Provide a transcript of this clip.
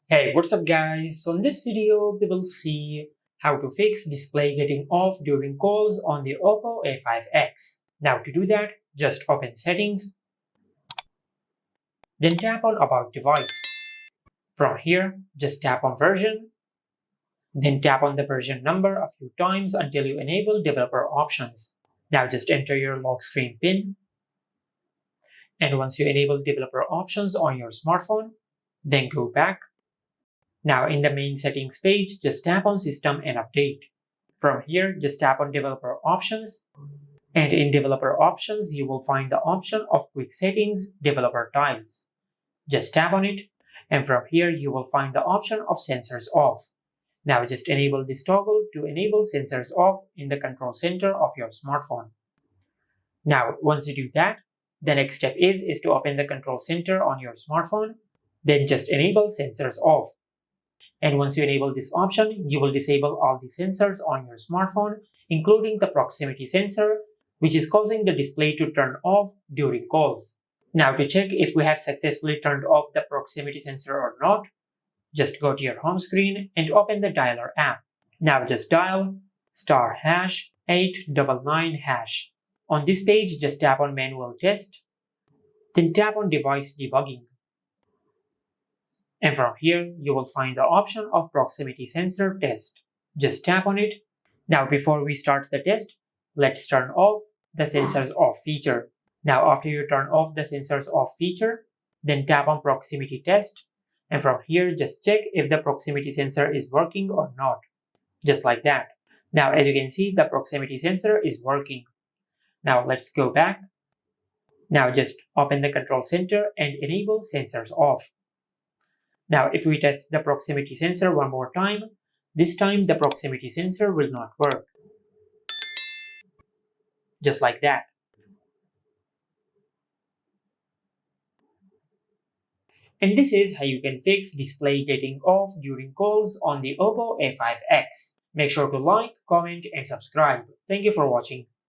Hey, what's up guys? So in this video, we will see how to fix display getting off during calls on the Oppo A5x. Now to do that, just open settings, then tap on about device. From here, just tap on version, then tap on the version number a few times until you enable developer options. Now just enter your lock screen PIN, and once you enable developer options on your smartphone, then go back. Now in the main settings page, just tap on System and Update. From here, just tap on Developer Options, and in Developer Options, you will find the option of Quick Settings Developer Tiles. Just tap on it, and from here, you will find the option of Sensors Off. Now just enable this toggle to enable Sensors Off in the control center of your smartphone. Now, once you do that, the next step is to open the control center on your smartphone, then just enable Sensors Off. And once you enable this option, you will disable all the sensors on your smartphone, including the proximity sensor, which is causing the display to turn off during calls. Now to check if we have successfully turned off the proximity sensor or not, just go to your home screen and open the dialer app. Now just dial *899#. On this page, just tap on Manual Test, then tap on Device Debugging. And from here, you will find the option of Proximity Sensor Test. Just tap on it. Now before we start the test, let's turn off the Sensors Off feature. Now after you turn off the Sensors Off feature, then tap on Proximity Test. And from here, just check if the proximity sensor is working or not. Just like that. Now as you can see, the proximity sensor is working. Now let's go back. Now just open the control center and enable Sensors Off. Now if we test the proximity sensor one more time, this time the proximity sensor will not work. Just like that. And this is how you can fix display getting off during calls on the Oppo A5x. Make sure to like, comment and subscribe. Thank you for watching.